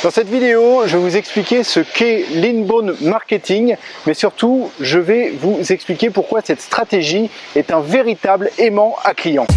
Dans cette vidéo, je vais vous expliquer ce qu'est l'inbound marketing, mais surtout, je vais vous expliquer pourquoi cette stratégie est un véritable aimant à clients.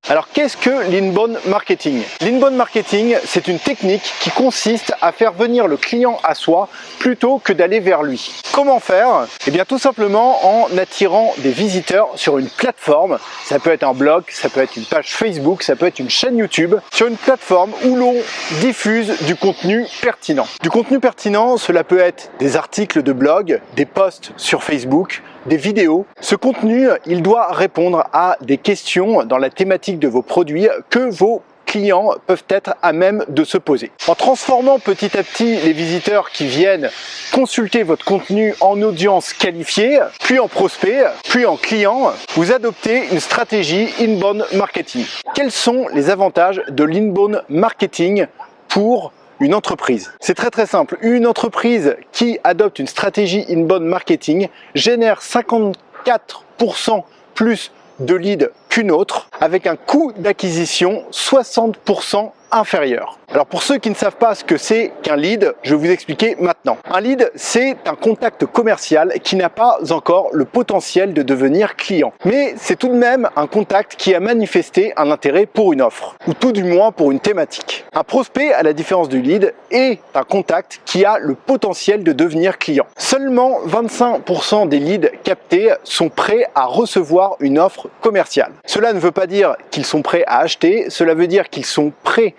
Alors qu'est-ce que l'inbound marketing? L'inbound marketing, c'est une technique qui consiste à faire venir le client à soi plutôt que d'aller vers lui. Comment faire? Eh bien tout simplement en attirant des visiteurs sur une plateforme. Ça peut être un blog, ça peut être une page Facebook, ça peut être une chaîne YouTube, sur une plateforme où l'on diffuse du contenu pertinent. Du contenu pertinent, cela peut être des articles de blog, des posts sur Facebook, des vidéos. Ce contenu, il doit répondre à des questions dans la thématique de vos produits que vos clients peuvent être à même de se poser. En transformant petit à petit les visiteurs qui viennent consulter votre contenu en audience qualifiée, puis en prospect, puis en client, vous adoptez une stratégie inbound marketing. Quels sont les avantages de l'inbound marketing pour une entreprise? C'est très simple. Une entreprise qui adopte une stratégie inbound marketing génère 54% plus de leads qu'une autre, avec un coût d'acquisition 60% inférieur. Alors pour ceux qui ne savent pas ce que c'est qu'un lead, je vais vous expliquer maintenant. Un lead, c'est un contact commercial qui n'a pas encore le potentiel de devenir client. Mais c'est tout de même un contact qui a manifesté un intérêt pour une offre, ou tout du moins pour une thématique. Un prospect, à la différence du lead, est un contact qui a le potentiel de devenir client. Seulement 25% des leads captés sont prêts à recevoir une offre commerciale. Cela ne veut pas dire qu'ils sont prêts à acheter, cela veut dire qu'ils sont prêts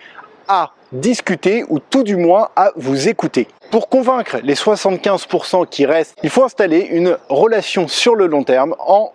à discuter ou tout du moins à vous écouter. Pour convaincre les 75% qui restent, il faut installer une relation sur le long terme en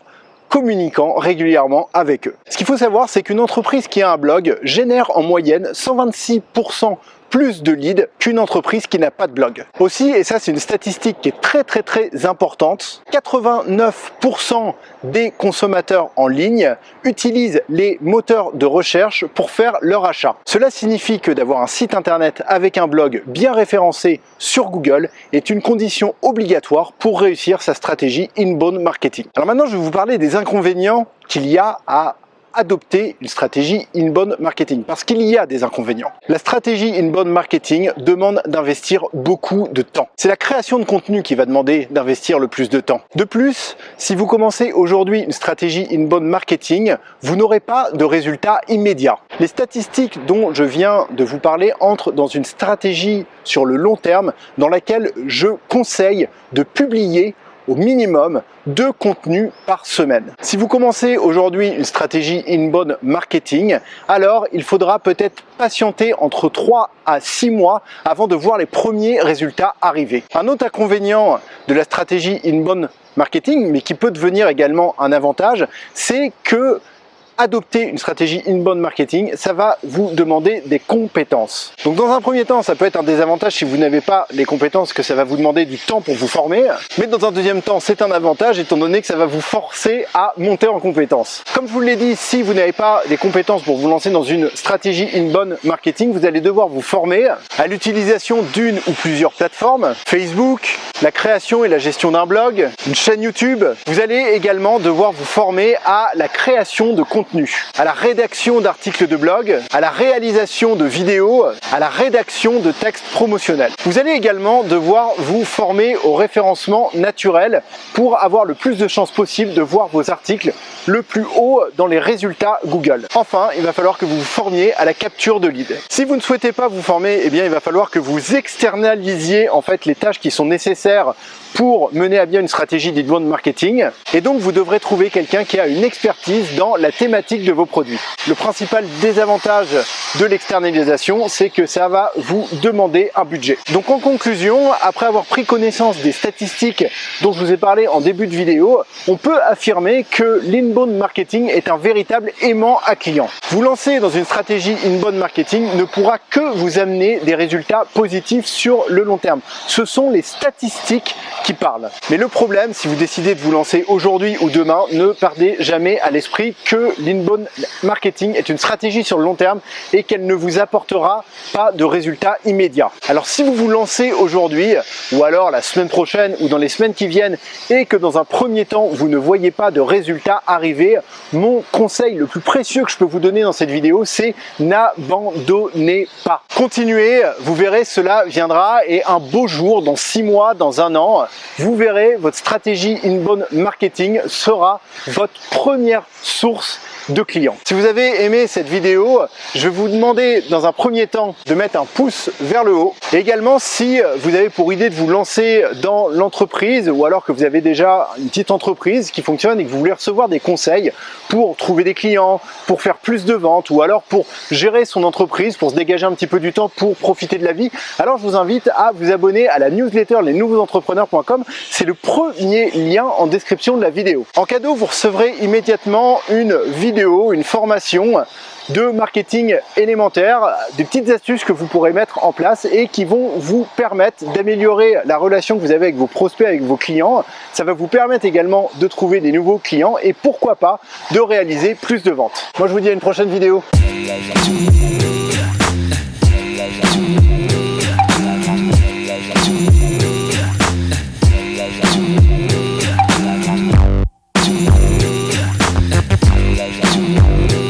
communiquant régulièrement avec eux. Ce qu'il faut savoir, c'est qu'une entreprise qui a un blog génère en moyenne 126% plus de leads qu'une entreprise qui n'a pas de blog. Aussi, et ça c'est une statistique qui est très importante, 89% des consommateurs en ligne utilisent les moteurs de recherche pour faire leur achat. Cela signifie que d'avoir un site internet avec un blog bien référencé sur Google est une condition obligatoire pour réussir sa stratégie inbound marketing. Alors maintenant, je vais vous parler des inconvénients qu'il y a à adopter une stratégie inbound marketing, parce qu'il y a des inconvénients. La stratégie inbound marketing demande d'investir beaucoup de temps. C'est la création de contenu qui va demander d'investir le plus de temps. De plus, si vous commencez aujourd'hui une stratégie inbound marketing, vous n'aurez pas de résultats immédiats. Les statistiques dont je viens de vous parler entrent dans une stratégie sur le long terme dans laquelle je conseille de publier au minimum 2 contenus par semaine. Si vous commencez aujourd'hui une stratégie inbound marketing, alors il faudra peut-être patienter entre 3 à 6 mois avant de voir les premiers résultats arriver. Un autre inconvénient de la stratégie inbound marketing, mais qui peut devenir également un avantage, c'est que adopter une stratégie inbound marketing, ça va vous demander des compétences. Donc dans un premier temps, ça peut être un désavantage si vous n'avez pas les compétences, que ça va vous demander du temps pour vous former. Mais dans un deuxième temps, c'est un avantage étant donné que ça va vous forcer à monter en compétences. Comme je vous l'ai dit, si vous n'avez pas les compétences pour vous lancer dans une stratégie inbound marketing, vous allez devoir vous former à l'utilisation d'une ou plusieurs plateformes, Facebook, la création et la gestion d'un blog, une chaîne YouTube. Vous allez également devoir vous former à la création de contenu, à la rédaction d'articles de blog, à la réalisation de vidéos, à la rédaction de textes promotionnels. Vous allez également devoir vous former au référencement naturel pour avoir le plus de chances possible de voir vos articles le plus haut dans les résultats Google. Enfin, il va falloir que vous vous formiez à la capture de leads. Si vous ne souhaitez pas vous former, eh bien, il va falloir que vous externalisiez en fait les tâches qui sont nécessaires pour mener à bien une stratégie d'inbound marketing. Et donc, vous devrez trouver quelqu'un qui a une expertise dans la thématique de vos produits. Le principal désavantage de l'externalisation, c'est que ça va vous demander un budget. Donc, en conclusion, après avoir pris connaissance des statistiques dont je vous ai parlé en début de vidéo, on peut affirmer que l'inbound marketing est un véritable aimant à clients. Vous lancer dans une stratégie inbound marketing ne pourra que vous amener des résultats positifs sur le long terme. Ce sont les statistiques qui parle. Mais le problème, si vous décidez de vous lancer aujourd'hui ou demain, ne perdez jamais à l'esprit que l'inbound marketing est une stratégie sur le long terme et qu'elle ne vous apportera pas de résultats immédiats. Alors si vous vous lancez aujourd'hui ou alors la semaine prochaine ou dans les semaines qui viennent et que dans un premier temps vous ne voyez pas de résultats arriver, mon conseil le plus précieux que je peux vous donner dans cette vidéo, c'est n'abandonnez pas. Continuez, vous verrez, cela viendra et un beau jour, dans 6 mois, dans 1 an, vous verrez, votre stratégie inbound marketing sera votre première source de clients. Si vous avez aimé cette vidéo, je vais vous demander dans un premier temps de mettre un pouce vers le haut. Et également, si vous avez pour idée de vous lancer dans l'entreprise ou alors que vous avez déjà une petite entreprise qui fonctionne et que vous voulez recevoir des conseils pour trouver des clients, pour faire plus de ventes ou alors pour gérer son entreprise, pour se dégager un petit peu du temps pour profiter de la vie, alors je vous invite à vous abonner à la newsletter lesnouveauxentrepreneurs.com. C'est le premier lien en description de la vidéo. En cadeau, vous recevrez immédiatement une vidéo, une formation de marketing élémentaire, des petites astuces que vous pourrez mettre en place et qui vont vous permettre d'améliorer la relation que vous avez avec vos prospects, avec vos clients. Ça va vous permettre également de trouver des nouveaux clients et pourquoi pas de réaliser plus de ventes. Moi je vous dis à une prochaine vidéo. Yeah.